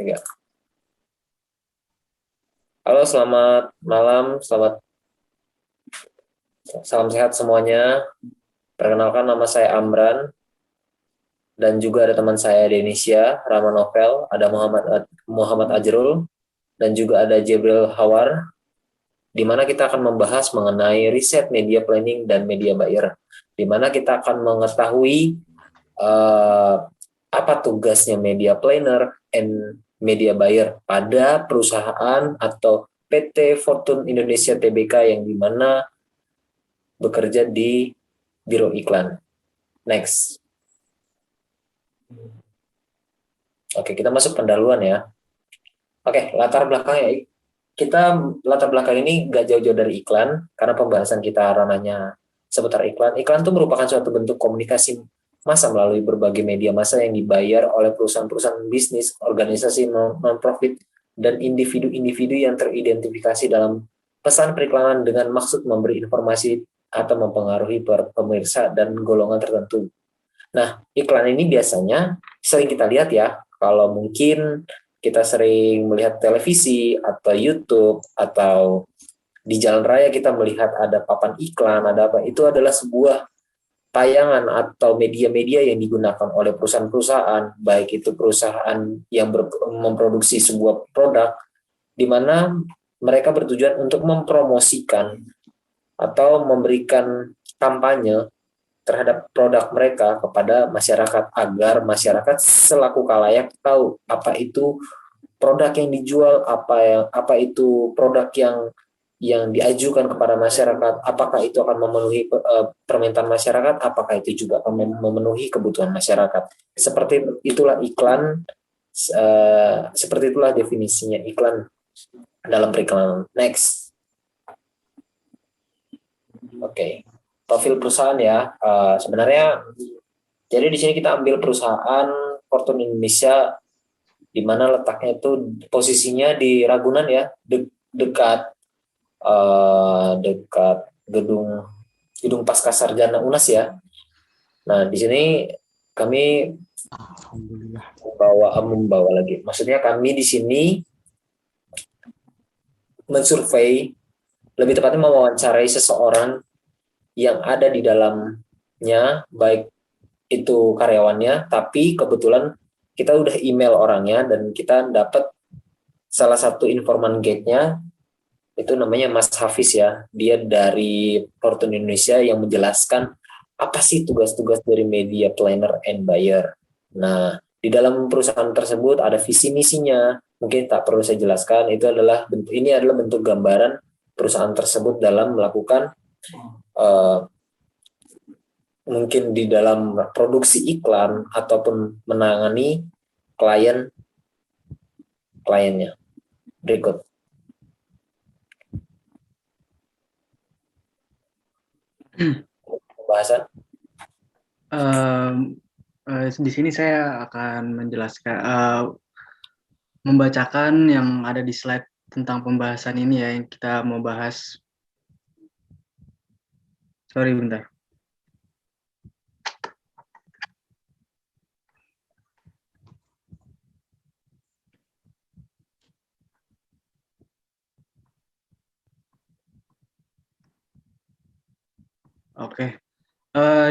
3. Halo, selamat malam, salam sehat semuanya. Perkenalkan, nama saya Amran, dan juga ada teman saya di Indonesia, Rama Novel, ada Muhammad Ajrul, dan juga ada Jibril Hawar, di mana kita akan membahas mengenai riset media planning dan media buyer, di mana kita akan mengetahui apa tugasnya media planner and media buyer pada perusahaan atau PT Fortune Indonesia Tbk yang dimana bekerja di biro iklan. Next. Oke, kita masuk pendahuluan ya. Oke, latar belakang ini nggak jauh-jauh dari iklan, karena pembahasan kita ranahnya seputar iklan. Iklan itu merupakan suatu bentuk komunikasi massa melalui berbagai media massa yang dibayar oleh perusahaan-perusahaan bisnis, organisasi non-profit, dan individu-individu yang teridentifikasi dalam pesan periklanan dengan maksud memberi informasi atau mempengaruhi pemirsa dan golongan tertentu. Nah, iklan ini biasanya sering kita lihat ya, kalau mungkin kita sering melihat televisi atau YouTube atau di jalan raya kita melihat ada papan iklan, ada apa, itu adalah sebuah tayangan atau media-media yang digunakan oleh perusahaan-perusahaan, baik itu perusahaan yang memproduksi sebuah produk, di mana mereka bertujuan untuk mempromosikan atau memberikan kampanye terhadap produk mereka kepada masyarakat, agar masyarakat selaku khalayak tahu apa itu produk yang dijual, apa itu produk yang diajukan kepada masyarakat, apakah itu akan memenuhi permintaan masyarakat, apakah itu juga akan memenuhi kebutuhan masyarakat. Seperti itulah iklan, seperti itulah definisinya iklan dalam periklanan. Next. Oke. Profil perusahaan ya. Sebenarnya jadi di sini kita ambil perusahaan Fortune Indonesia, di mana letaknya itu posisinya di Ragunan ya, dekat gedung Pascasarjana UNAS ya. Nah, di sini kami membawa lagi. Maksudnya kami di sini mensurvei, lebih tepatnya mewawancarai seseorang yang ada di dalamnya, baik itu karyawannya, tapi kebetulan kita udah email orangnya dan kita dapat salah satu informan gate-nya, itu namanya Mas Hafiz ya. Dia dari Fortune Indonesia yang menjelaskan apa sih tugas-tugas dari media planner and buyer. Nah, di dalam perusahaan tersebut ada visi misinya. Mungkin tak perlu saya jelaskan, ini adalah bentuk gambaran perusahaan tersebut dalam melakukan mungkin di dalam produksi iklan ataupun menangani kliennya. Berikut. Pembahasan. Di sini saya akan menjelaskan, membacakan yang ada di slide tentang pembahasan ini ya, yang kita mau bahas. Sorry, bentar. Oke.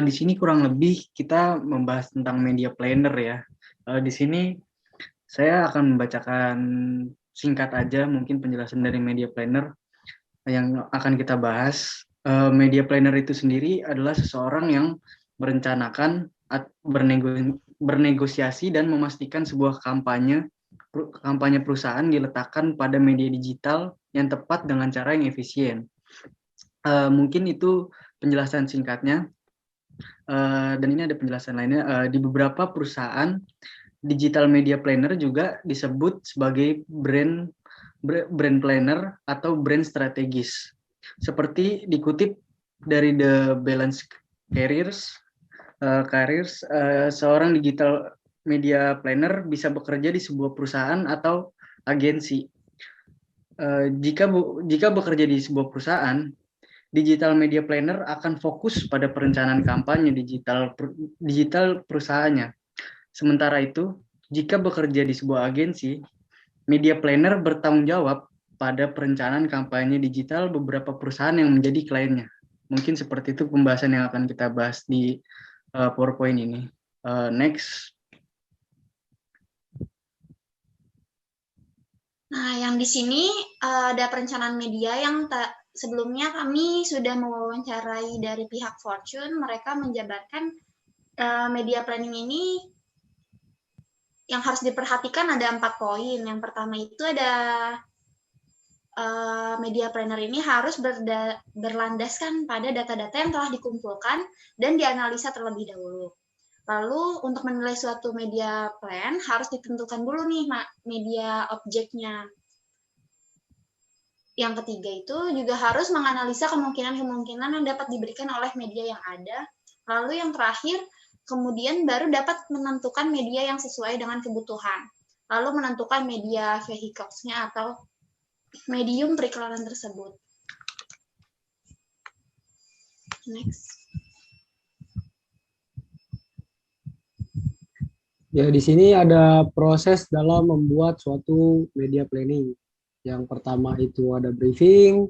Di sini kurang lebih kita membahas tentang media planner ya. Di sini saya akan membacakan singkat aja mungkin penjelasan dari media planner yang akan kita bahas. Media planner itu sendiri adalah seseorang yang merencanakan, bernegosiasi dan memastikan sebuah kampanye perusahaan diletakkan pada media digital yang tepat dengan cara yang efisien. Mungkin itu penjelasan singkatnya. Dan ini ada penjelasan lainnya. Di beberapa perusahaan, digital media planner juga disebut sebagai brand planner atau brand strategis. Seperti dikutip dari The Balance Careers, seorang digital media planner bisa bekerja di sebuah perusahaan atau agensi. Jika bekerja di sebuah perusahaan, digital media planner akan fokus pada perencanaan kampanye digital perusahaannya. Sementara itu, jika bekerja di sebuah agensi, Media planner bertanggung jawab pada perencanaan kampanye digital beberapa perusahaan yang menjadi kliennya. Mungkin seperti itu pembahasan yang akan kita bahas di PowerPoint ini. Next. Nah, yang di sini ada perencanaan media yang sebelumnya kami sudah mewawancarai dari pihak Fortune. Mereka menjabarkan media planning ini yang harus diperhatikan ada 4 poin. Yang pertama itu ada media planner ini harus berlandaskan pada data-data yang telah dikumpulkan dan dianalisa terlebih dahulu. Lalu untuk menilai suatu media plan harus ditentukan dulu nih media objeknya. Yang ketiga itu juga harus menganalisa kemungkinan-kemungkinan yang dapat diberikan oleh media yang ada. Lalu yang terakhir, kemudian baru dapat menentukan media yang sesuai dengan kebutuhan. Lalu menentukan media vehicles-nya atau medium periklanan tersebut. Next. Ya, di sini ada proses dalam membuat suatu media planning. Yang pertama itu ada briefing,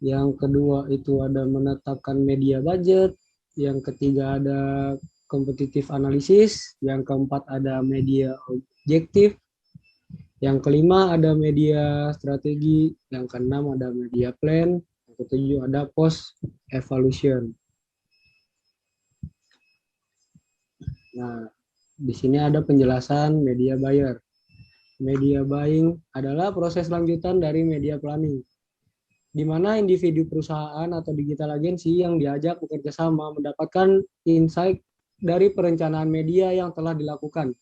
yang kedua itu ada menetapkan media budget, yang ketiga ada competitive analysis, yang keempat ada media objektif, yang kelima ada media strategi, yang keenam ada media plan, yang ketujuh ada post evaluation. Nah, di sini ada penjelasan media buyer. Media buying adalah proses lanjutan dari media planning, di mana individu perusahaan atau digital agency yang diajak bekerja sama mendapatkan insight dari perencanaan media yang telah dilakukan.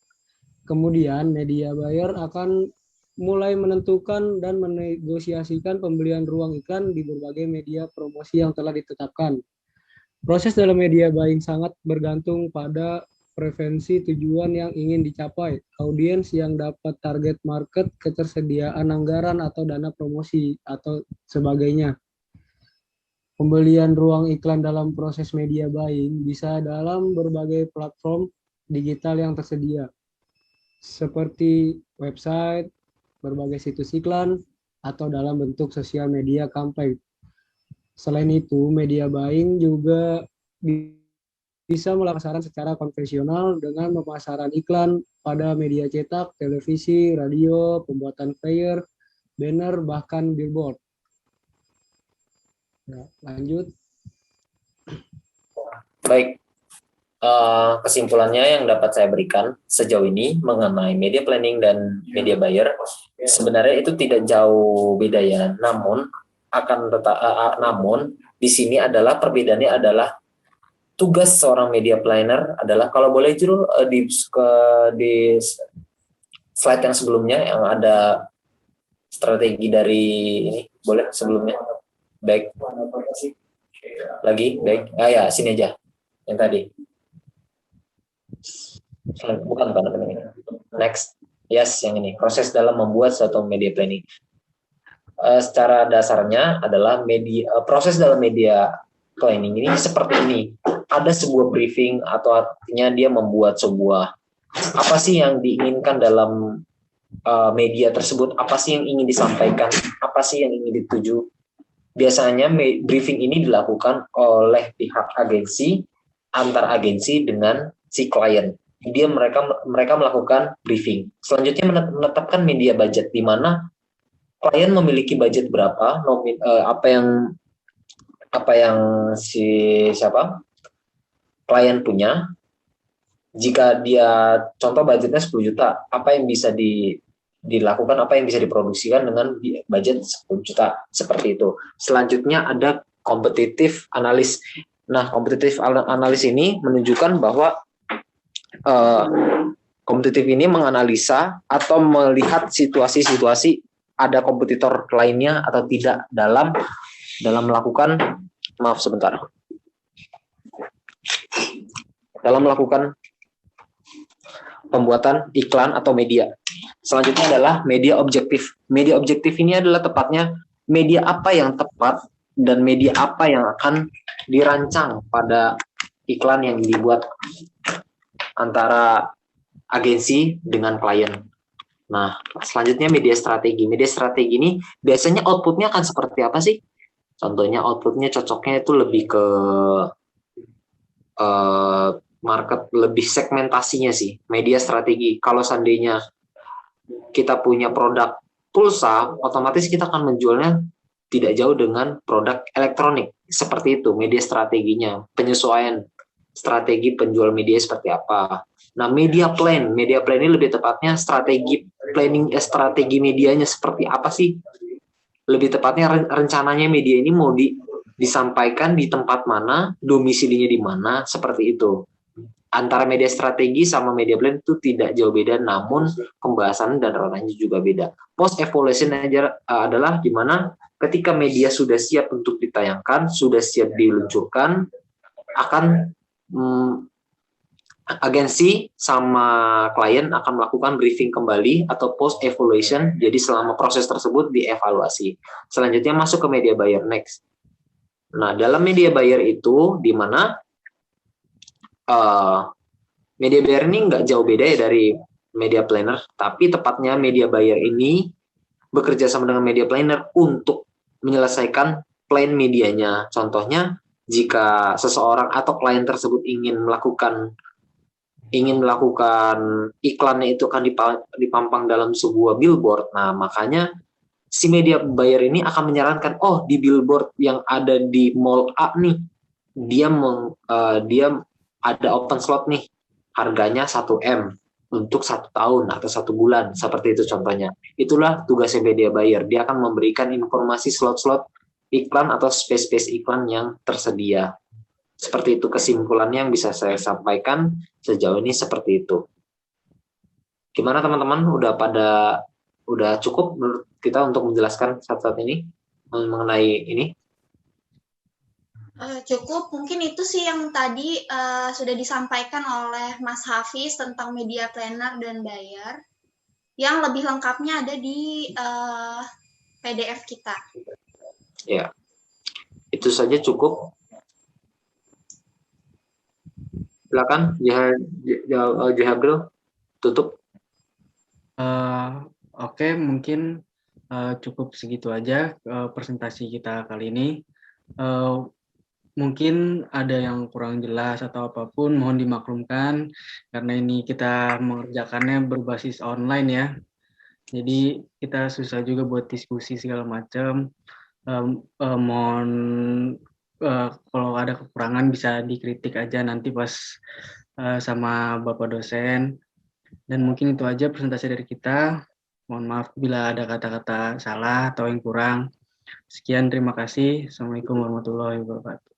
Kemudian media buyer akan mulai menentukan dan menegosiasikan pembelian ruang iklan di berbagai media promosi yang telah ditetapkan. Proses dalam media buying sangat bergantung pada preferensi tujuan yang ingin dicapai, audiens yang dapat target market, ketersediaan anggaran atau dana promosi, atau sebagainya. Pembelian ruang iklan dalam proses media buying bisa dalam berbagai platform digital yang tersedia, seperti website, berbagai situs iklan, atau dalam bentuk sosial media campaign. Selain itu, media buying juga bisa melakukan pemasaran secara konvensional dengan pemasaran iklan pada media cetak, televisi, radio, pembuatan flyer, banner, bahkan billboard. Ya, lanjut. Baik, kesimpulannya yang dapat saya berikan sejauh ini mengenai media planning dan media buyer, sebenarnya itu tidak jauh beda ya. Namun di sini adalah perbedaannya adalah tugas seorang media planner adalah, kalau boleh jujur di slide yang sebelumnya yang ada strategi dari ini, boleh sebelumnya baik lagi baik ya sini aja yang tadi, bukan ini, next, yes yang ini, proses dalam membuat suatu media planning. Secara dasarnya adalah proses dalam media planning ini seperti ini. Ada sebuah briefing, atau artinya dia membuat sebuah, apa sih yang diinginkan dalam media tersebut, apa sih yang ingin disampaikan, apa sih yang ingin dituju. Biasanya briefing ini dilakukan oleh pihak agensi, antar agensi dengan si klien. Mereka melakukan briefing. Selanjutnya menetapkan media budget, di mana klien memiliki budget berapa, apa yang klien punya. Jika dia contoh budgetnya 10 juta, apa yang bisa dilakukan, apa yang bisa diproduksikan dengan budget 10 juta, seperti itu. Selanjutnya ada kompetitif analis. Nah, kompetitif analis ini menunjukkan bahwa kompetitif ini menganalisa atau melihat situasi-situasi ada kompetitor lainnya atau tidak dalam melakukan, dalam melakukan pembuatan iklan atau media. Selanjutnya adalah media objektif. Media objektif ini adalah tepatnya media apa yang tepat dan media apa yang akan dirancang pada iklan yang dibuat antara agensi dengan klien. Nah, selanjutnya media strategi. Media strategi ini biasanya outputnya akan seperti apa sih? Contohnya outputnya cocoknya itu lebih ke market, lebih segmentasinya sih. Media strategi. Kalau seandainya kita punya produk pulsa, otomatis kita akan menjualnya tidak jauh dengan produk elektronik. Seperti itu media strateginya. Penyesuaian strategi penjual media seperti apa. Nah, media plan ini lebih tepatnya strategi medianya seperti apa sih? Lebih tepatnya rencananya media ini mau disampaikan di tempat mana, domisilinya di mana, seperti itu. Antara media strategi sama media plan itu tidak jauh beda, namun pembahasan dan ranahnya juga beda. Post evaluation adalah di mana ketika media sudah siap untuk ditayangkan, sudah siap diluncurkan, akan agensi sama klien akan melakukan briefing kembali atau post evaluation. Jadi selama proses tersebut dievaluasi. Selanjutnya masuk ke media buyer next. Nah, dalam media buyer itu di mana media buyer ini nggak jauh beda ya dari media planner, tapi tepatnya media buyer ini bekerja sama dengan media planner untuk menyelesaikan plan medianya. Contohnya, jika seseorang atau klien tersebut ingin melakukan iklannya itu akan dipampang dalam sebuah billboard. Nah, makanya si media buyer ini akan menyarankan, oh di billboard yang ada di mall A nih, dia ada open slot nih, harganya 1M untuk 1 tahun atau 1 bulan, seperti itu contohnya. Itulah tugasnya media buyer, dia akan memberikan informasi slot-slot iklan atau space-space iklan yang tersedia. Seperti itu kesimpulannya yang bisa saya sampaikan sejauh ini, seperti itu. Gimana teman-teman, udah cukup menurut kita untuk menjelaskan saat ini mengenai ini? Cukup, mungkin itu sih yang tadi sudah disampaikan oleh Mas Hafiz tentang media planner dan buyer. Yang lebih lengkapnya ada di PDF kita. Ya, itu saja cukup. Silakan, Jahabril, tutup. Oke, mungkin cukup segitu aja presentasi kita kali ini. Mungkin ada yang kurang jelas atau apapun, mohon dimaklumkan karena ini kita mengerjakannya berbasis online ya. Jadi kita susah juga buat diskusi segala macam. Mohon kalau ada kekurangan bisa dikritik aja nanti pas sama Bapak dosen. Dan mungkin itu aja presentasi dari kita. Mohon maaf bila ada kata-kata salah atau yang kurang. Sekian, terima kasih. Assalamualaikum warahmatullahi wabarakatuh.